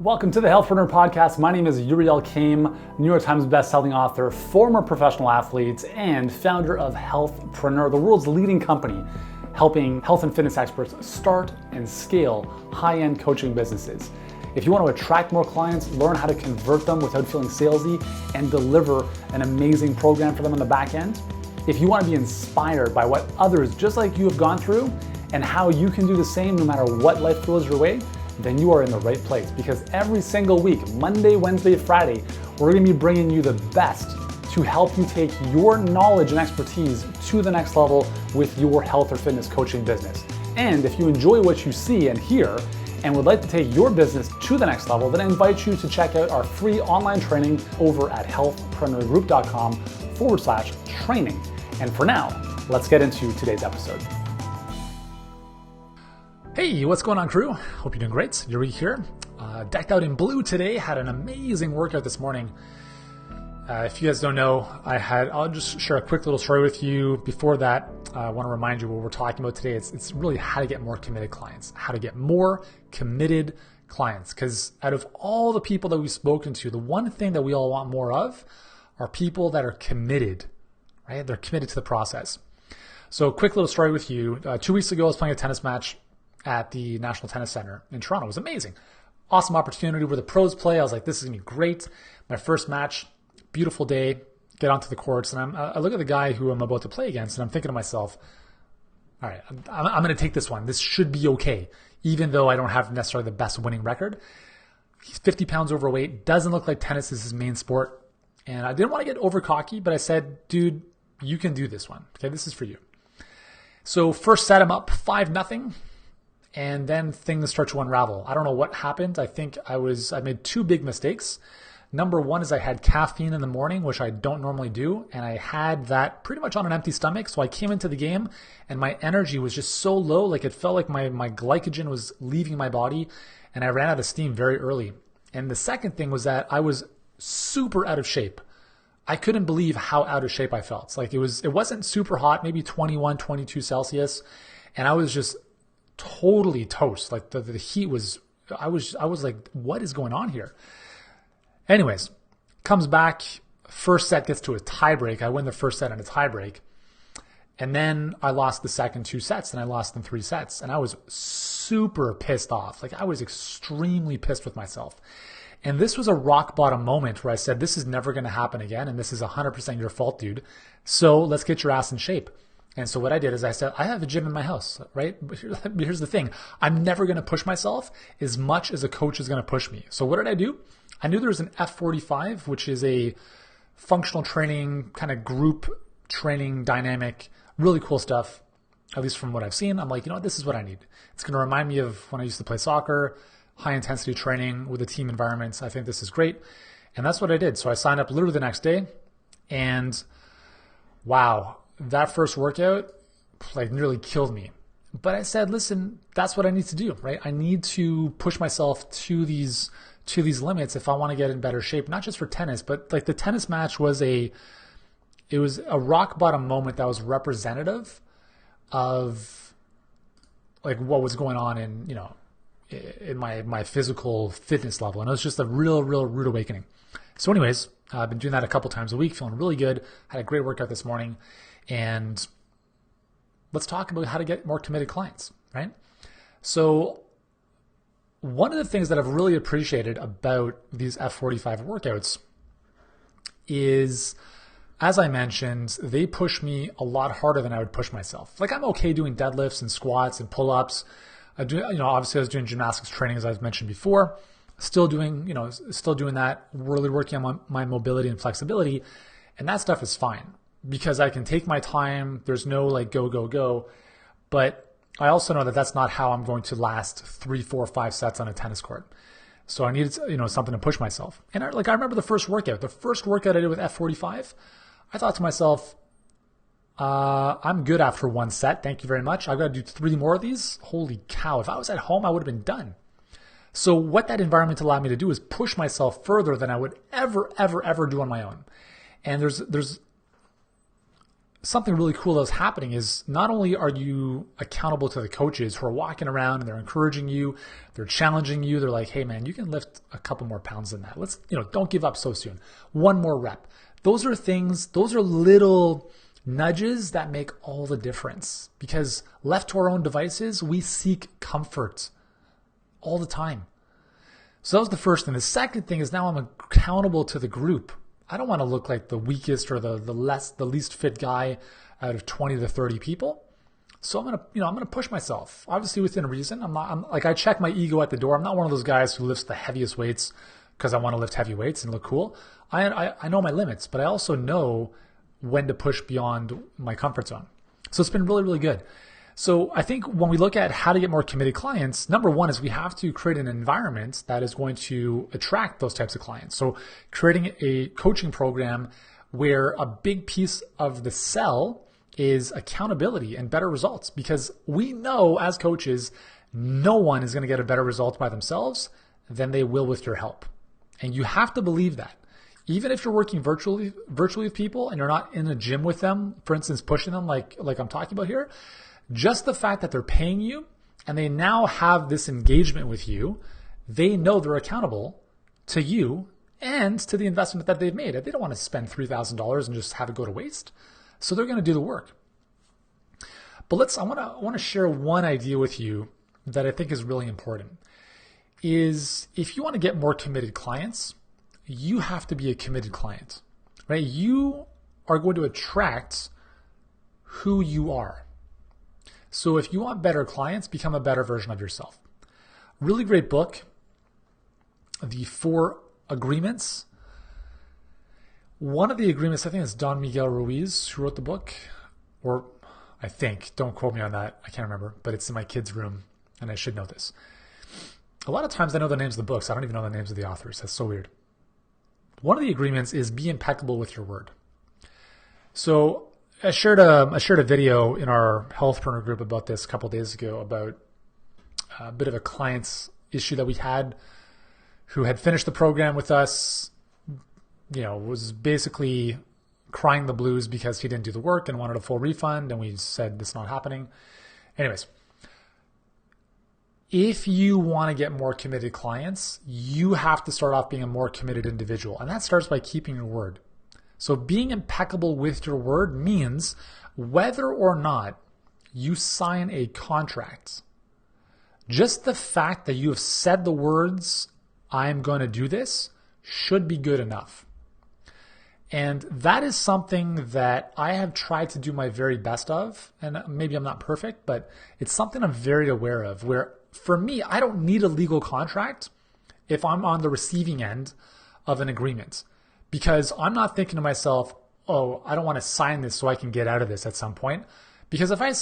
Welcome to the Healthpreneur podcast. My name is Uriel Kame, New York Times bestselling author, former professional athlete, and founder of Healthpreneur, the world's leading company helping health and fitness experts start and scale high-end coaching businesses. If you want to attract more clients, learn how to convert them without feeling salesy, and deliver an amazing program for them on the back end, if you want to be inspired by what others just like you have gone through and how you can do the same no matter what life throws your way, then you are in the right place, because every single week, Monday, Wednesday, Friday, we're going to be bringing you the best to help you take your knowledge and expertise to the next level with your health or fitness coaching business. And if you enjoy what you see and hear and would like to take your business to the next level, then I invite you to check out our free online training over at healthpreneurgroup.com/training. And for now, let's get into today's episode. Hey, what's going on, crew? Hope you're doing great. Yuri here. Decked out in blue today. Had an amazing workout this morning. If you guys don't know, I'll just share a quick little story with you. Before that, I want to remind you what we're talking about today. It's really how to get more committed clients, how to get more committed clients. Because out of all the people that we've spoken to, the one thing that we all want more of are people that are committed, right? They're committed to the process. So a quick little story with you. 2 weeks ago, I was playing a tennis match at the National Tennis Center in Toronto. It was amazing. Awesome opportunity where the pros play. I was like, this is going to be great. My first match, beautiful day, get onto the courts. And I look at the guy who I'm about to play against, and I'm thinking to myself, all right, I'm going to take this one. This should be okay, even though I don't have necessarily the best winning record. He's 50 pounds overweight, doesn't look like tennis is his main sport. And I didn't want to get over cocky, but I said, dude, you can do this one. Okay, this is for you. So first set, I'm up 5-0. And then things start to unravel. I don't know what happened. I think I made two big mistakes. Number one is I had caffeine in the morning, which I don't normally do. And I had that pretty much on an empty stomach. So I came into the game and my energy was just so low. Like it felt like my glycogen was leaving my body, and I ran out of steam very early. And the second thing was that I was super out of shape. I couldn't believe how out of shape I felt. Like it wasn't super hot, maybe 21, 22 Celsius. And I was just totally toast. Like the heat was, I was like, what is going on here? Anyways, comes back, first set gets to a tiebreak. I win the first set in a tiebreak. And then I lost the second 2 sets, and I lost in 3 sets. And I was super pissed off. Like I was extremely pissed with myself. And this was a rock bottom moment where I said, this is never going to happen again. And this is 100% your fault, dude. So let's get your ass in shape. And so what I did is I said, I have a gym in my house, right? But here's the thing. I'm never going to push myself as much as a coach is going to push me. So what did I do? I knew there was an F45, which is a functional training, kind of group training dynamic, really cool stuff, at least from what I've seen. I'm like, you know what? This is what I need. It's going to remind me of when I used to play soccer, high intensity training with a team environment. I think this is great. And that's what I did. So I signed up literally the next day, and wow, that first workout like nearly killed me. But I said, listen, that's what I need to do, right? I need to push myself to these limits if I want to get in better shape, not just for tennis, but like the tennis match was a rock bottom moment that was representative of like what was going on in my physical fitness level. And it was just a real rude awakening. So anyways, I've been doing that a couple times a week, feeling really good. Had a great workout this morning. And let's talk about how to get more committed clients, right? So one of the things that I've really appreciated about these F45 workouts is, as I mentioned, they push me a lot harder than I would push myself. Like I'm okay doing deadlifts and squats and pull-ups. Obviously I was doing gymnastics training, as I've mentioned before, still doing that, really working on my mobility and flexibility. And that stuff is fine, because I can take my time. There's no like go. But I also know that that's not how I'm going to last 3, 4, 5 sets on a tennis court. So I needed, something to push myself. And I remember the first workout I did with F45, I thought to myself, I'm good after 1 set. Thank you very much. I've got to do 3 more of these. Holy cow. If I was at home, I would have been done. So what that environment allowed me to do is push myself further than I would ever do on my own. And there's something really cool that's happening is not only are you accountable to the coaches who are walking around and they're encouraging you, they're challenging you, they're like, hey man, you can lift a couple more pounds than that. Let's, don't give up so soon. One more rep. Those are little nudges that make all the difference, because left to our own devices, we seek comfort all the time. So that was the first thing. The second thing is now I'm accountable to the group. I don't want to look like the weakest or the least fit guy out of 20 to 30 people. So I'm gonna push myself, obviously within reason. I check my ego at the door. I'm not one of those guys who lifts the heaviest weights because I want to lift heavy weights and look cool. I know my limits, but I also know when to push beyond my comfort zone. So it's been really, really good. So I think when we look at how to get more committed clients, number one is we have to create an environment that is going to attract those types of clients. So creating a coaching program where a big piece of the sell is accountability and better results, because we know as coaches, no one is going to get a better result by themselves than they will with your help. And you have to believe that. Even if you're working virtually with people and you're not in a gym with them, for instance, pushing them like I'm talking about here, just the fact that they're paying you and they now have this engagement with you, they know they're accountable to you and to the investment that they've made. They don't want to spend $3,000 and just have it go to waste. So they're going to do the work. But I want to share one idea with you that I think is really important. Is if you want to get more committed clients, you have to be a committed client, right? You are going to attract who you are. So if you want better clients, become a better version of yourself. Really great book, The 4 Agreements. One of the agreements, I think it's Don Miguel Ruiz who wrote the book, or I think, don't quote me on that, I can't remember, but it's in my kid's room and I should know this. A lot of times I know the names of the books, I don't even know the names of the authors. That's so weird. One of the agreements is be impeccable with your word. So I shared a video in our Healthpreneur group about this a couple of days ago, about a bit of a client's issue that we had, who had finished the program with us, was basically crying the blues because he didn't do the work and wanted a full refund, and we said this is not happening. Anyways, if you want to get more committed clients, you have to start off being a more committed individual, and that starts by keeping your word. So being impeccable with your word means whether or not you sign a contract, just the fact that you have said the words, I'm going to do this, should be good enough. And that is something that I have tried to do my very best of, and maybe I'm not perfect, but it's something I'm very aware of, where for me, I don't need a legal contract if I'm on the receiving end of an agreement, because I'm not thinking to myself, oh, I don't want to sign this so I can get out of this at some point. Because if I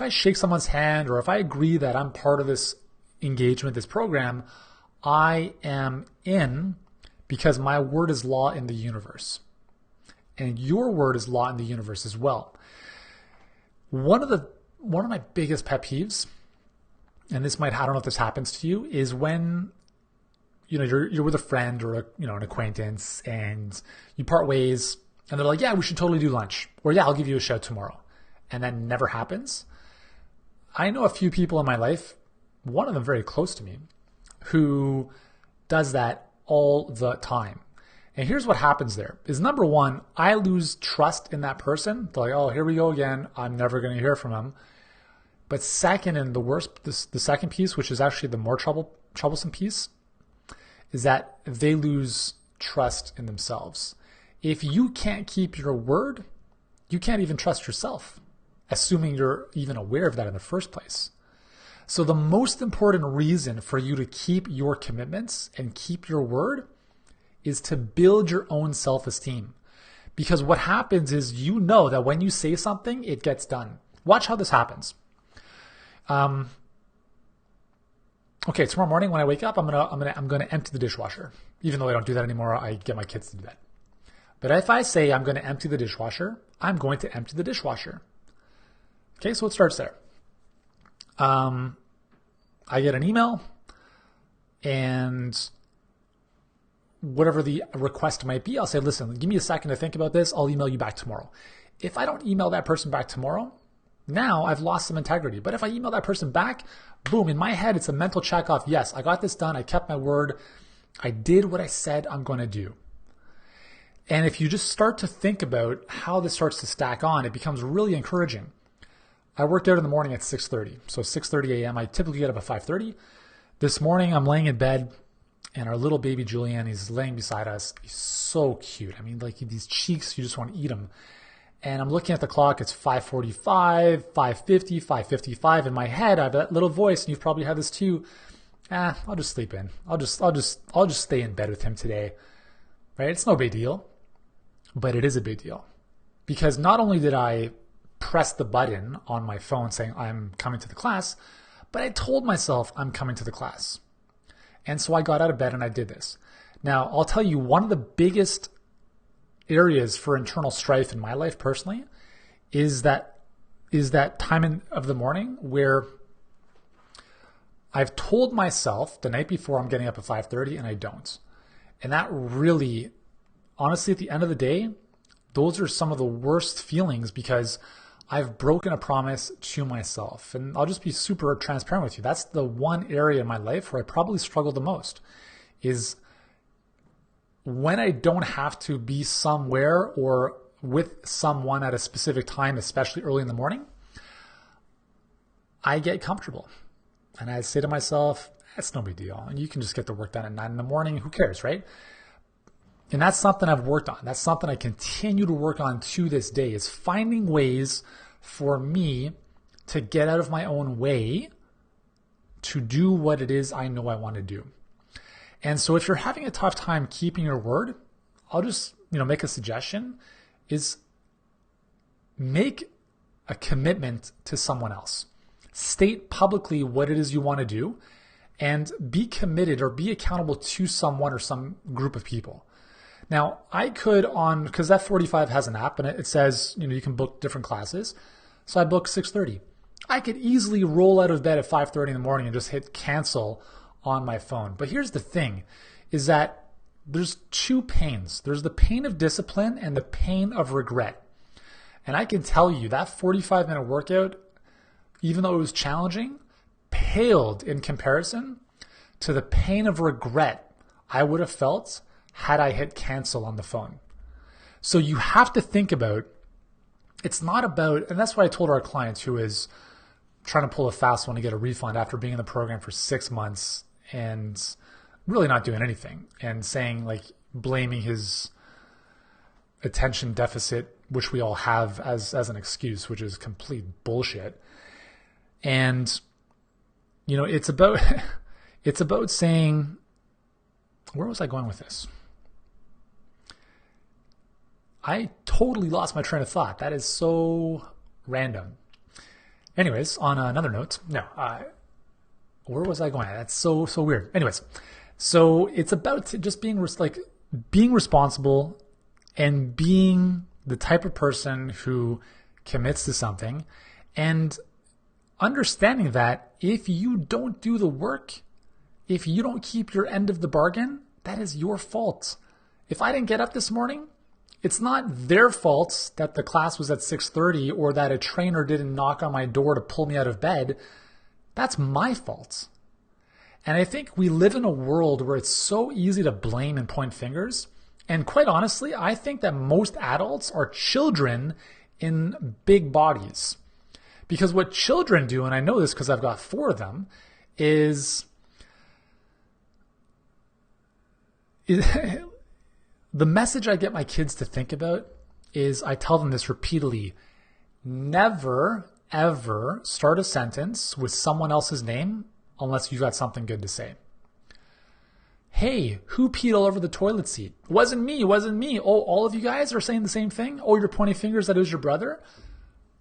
shake someone's hand, or if I agree that I'm part of this engagement, this program, I am in, because my word is law in the universe. And your word is law in the universe as well. One of my biggest pet peeves, and I don't know if this happens to you, is when you're with a friend or an acquaintance, and you part ways, and they're like, yeah, we should totally do lunch, or yeah, I'll give you a shout tomorrow, and that never happens. I know a few people in my life, one of them very close to me, who does that all the time. And here's what happens there is, number one, I lose trust in that person. They're like, oh, here we go again. I'm never going to hear from him. But second, and the second piece, which is actually the more troublesome piece, is that they lose trust in themselves. If you can't keep your word, you can't even trust yourself, assuming you're even aware of that in the first place. So the most important reason for you to keep your commitments and keep your word is to build your own self-esteem. Because what happens is, that when you say something, it gets done. Watch how this happens. Okay, tomorrow morning when I wake up, I'm gonna empty the dishwasher. Even though I don't do that anymore, I get my kids to do that. But if I say I'm going to empty the dishwasher, I'm going to empty the dishwasher. Okay, so it starts there. I get an email, and whatever the request might be, I'll say, listen, give me a second to think about this. I'll email you back tomorrow. If I don't email that person back tomorrow, now I've lost some integrity. But if I email that person back, boom, in my head, it's a mental check off. Yes, I got this done. I kept my word. I did what I said I'm going to do. And if you just start to think about how this starts to stack on, it becomes really encouraging. I worked out in the morning at 6:30. So 6:30 a.m. I typically get up at 5:30. This morning I'm laying in bed and our little baby Julian, he's laying beside us. He's so cute. I mean, like these cheeks, you just want to eat them. And I'm looking at the clock. It's 5:45, 5:50, 5:55. In my head, I have that little voice, and you've probably had this too. I'll just sleep in. I'll just stay in bed with him today. Right? It's no big deal. But it is a big deal, because not only did I press the button on my phone saying I'm coming to the class, but I told myself I'm coming to the class. And so I got out of bed and I did this. Now, I'll tell you, one of the biggest areas for internal strife in my life personally is that time of the morning where I've told myself the night before I'm getting up at 5:30 and I don't. And that really, honestly, at the end of the day, those are some of the worst feelings, because I've broken a promise to myself. And I'll just be super transparent with you. That's the one area in my life where I probably struggle the most, is when I don't have to be somewhere or with someone at a specific time, especially early in the morning, I get comfortable. And I say to myself, that's no big deal. And you can just get the work done at 9 in the morning. Who cares, right? And that's something I've worked on. That's something I continue to work on to this day, is finding ways for me to get out of my own way to do what it is I know I want to do. And so if you're having a tough time keeping your word, I'll just, make a suggestion, is make a commitment to someone else. State publicly what it is you want to do and be committed or be accountable to someone or some group of people. Now, I could because that 45 has an app and it says, you can book different classes. So I booked 6:30. I could easily roll out of bed at 5:30 in the morning and just hit cancel on my phone. But here's the thing, is that there's two pains. There's the pain of discipline and the pain of regret. And I can tell you that 45-minute workout, even though it was challenging, paled in comparison to the pain of regret I would have felt had I hit cancel on the phone. So you have to think about, it's not about, and that's what I told our client who is trying to pull a fast one to get a refund after being in the program for 6 months and really not doing anything, and saying, blaming his attention deficit, which we all have, as an excuse, which is complete bullshit. And, it's about, it's about saying, where was I going with this? I totally lost my train of thought. That is so random. Anyways, on another note, where was I going? That's so weird. Anyways, so it's about just being responsible and being the type of person who commits to something, and understanding that if you don't do the work, if you don't keep your end of the bargain, that is your fault. If I didn't get up this morning, it's not their fault that the class was at 6:30 or that a trainer didn't knock on my door to pull me out of bed. That's my fault. And I think we live in a world where it's so easy to blame and point fingers. And quite honestly, I think that most adults are children in big bodies. Because what children do, and I know this because I've got 4 of them, is the message I get my kids to think about is, I tell them this repeatedly: never, ever start a sentence with someone else's name unless you've got something good to say. Hey, who peed all over the toilet seat? Wasn't me. Oh, all of you guys are saying the same thing? Oh, you're pointing fingers that it was your brother?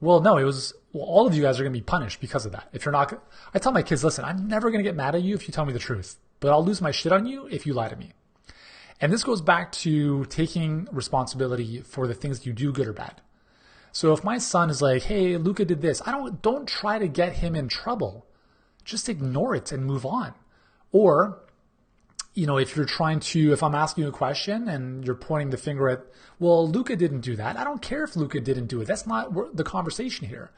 Well, no, all of you guys are going to be punished because of that. If you're not, I tell my kids, listen, I'm never going to get mad at you if you tell me the truth, but I'll lose my shit on you if you lie to me. And this goes back to taking responsibility for the things you do, good or bad. So if my son is like, hey, Luca did this, don't try to get him in trouble. Just ignore it and move on. Or if I'm asking you a question and you're pointing the finger at, well, Luca didn't do that. I don't care if Luca didn't do it. That's not the conversation here.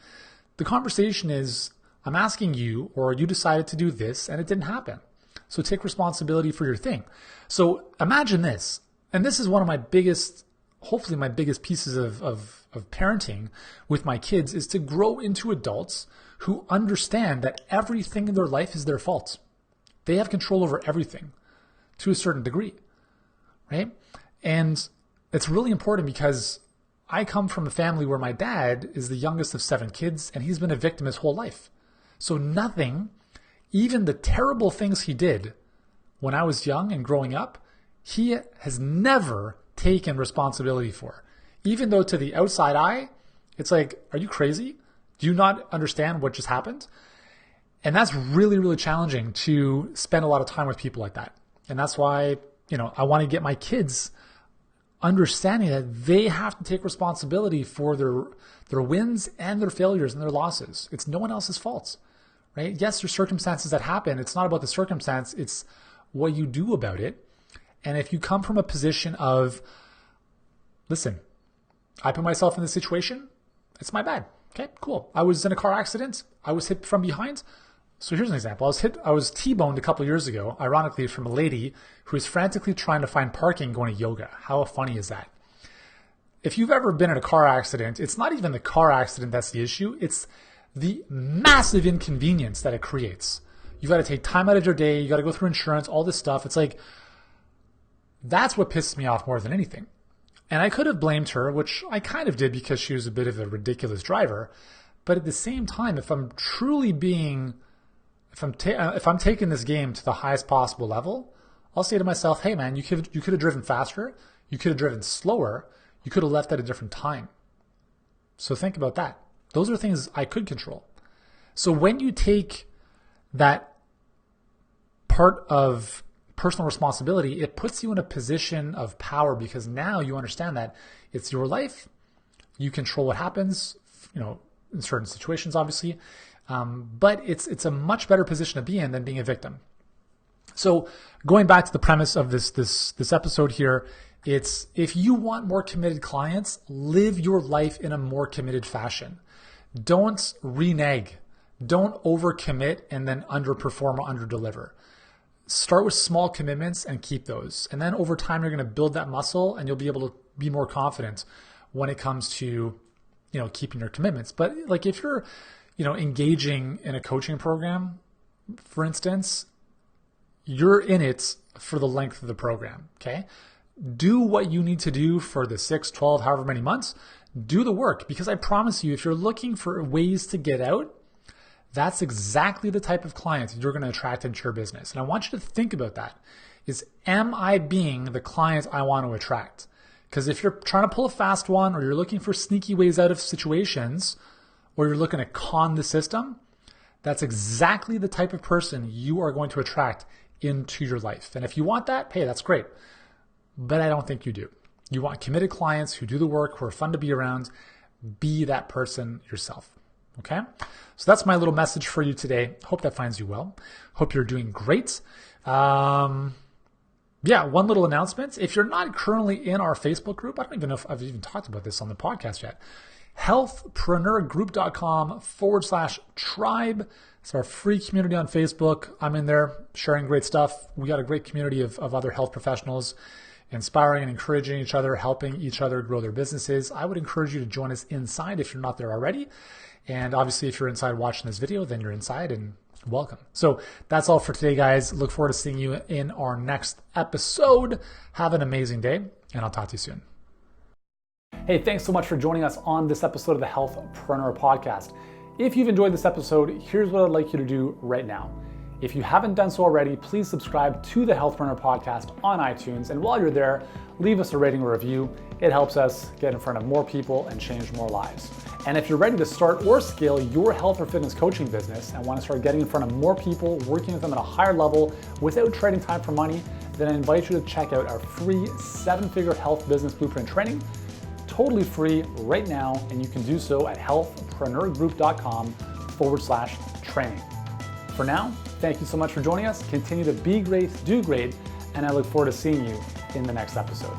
The conversation is, I'm asking you, or you decided to do this and it didn't happen. So take responsibility for your thing. So imagine this, and this is one of my biggest, hopefully my biggest pieces of parenting with my kids, is to grow into adults who understand that everything in their life is their fault. They have control over everything to a certain degree, right? And it's really important because I come from a family where my dad is the youngest of 7 kids and he's been a victim his whole life. So nothing, even the terrible things he did when I was young and growing up, he has never taken responsibility for. Even though to the outside eye, it's like, are you crazy? Do you not understand what just happened? And that's really, really challenging to spend a lot of time with people like that. And that's why, I want to get my kids understanding that they have to take responsibility for their wins and their failures and their losses. It's no one else's fault, right? Yes, there's circumstances that happen. It's not about the circumstance. It's what you do about it. And if you come from a position of, listen, I put myself in this situation, it's my bad. Okay, cool. I was in a car accident. I was hit from behind. So here's an example. I was T-boned a couple years ago, ironically, from a lady who is frantically trying to find parking going to yoga. How funny is that? If you've ever been in a car accident, it's not even the car accident that's the issue. It's the massive inconvenience that it creates. You've got to take time out of your day. You got to go through insurance, all this stuff. It's like, that's what pisses me off more than anything. And I could have blamed her, which I kind of did because she was a bit of a ridiculous driver. But at the same time, if I'm taking this game to the highest possible level, I'll say to myself, hey man, you could have driven faster. You could have driven slower. You could have left at a different time. So think about that. Those are things I could control. So when you take that part of personal responsibility, it puts you in a position of power because now you understand that it's your life. You control what happens, in certain situations, obviously. But it's a much better position to be in than being a victim. So going back to the premise of this episode here, it's if you want more committed clients, live your life in a more committed fashion. Don't renege. Don't overcommit and then underperform or underdeliver. Start with small commitments and keep those. And then over time, you're going to build that muscle and you'll be able to be more confident when it comes to, keeping your commitments. But like if you're, engaging in a coaching program, for instance, you're in it for the length of the program. Okay. Do what you need to do for the 6, 12, however many months. Do the work, because I promise you, if you're looking for ways to get out, that's exactly the type of clients you're going to attract into your business. And I want you to think about that. Am I being the client I want to attract? Because if you're trying to pull a fast one, or you're looking for sneaky ways out of situations, or you're looking to con the system, that's exactly the type of person you are going to attract into your life. And if you want that, hey, that's great. But I don't think you do. You want committed clients who do the work, who are fun to be around. Be that person yourself. Okay? So that's my little message for you today. Hope that finds you well. Hope you're doing great. One little announcement. If you're not currently in our Facebook group, I don't even know if I've even talked about this on the podcast yet. Healthpreneurgroup.com/tribe. It's our free community on Facebook. I'm in there sharing great stuff. We got a great community of other health professionals, inspiring and encouraging each other, helping each other grow their businesses. I would encourage you to join us inside if you're not there already. And obviously, if you're inside watching this video, then you're inside and welcome. So that's all for today, guys. Look forward to seeing you in our next episode. Have an amazing day, and I'll talk to you soon. Hey, thanks so much for joining us on this episode of the Healthpreneur Podcast. If you've enjoyed this episode, here's what I'd like you to do right now. If you haven't done so already, please subscribe to the Healthpreneur Podcast on iTunes. And while you're there, leave us a rating or review. It helps us get in front of more people and change more lives. And if you're ready to start or scale your health or fitness coaching business and want to start getting in front of more people, working with them at a higher level without trading time for money, then I invite you to check out our free 7-figure health business blueprint training, totally free right now. And you can do so at healthpreneurgroup.com/training. For now, thank you so much for joining us. Continue to be great, do great, and I look forward to seeing you in the next episode.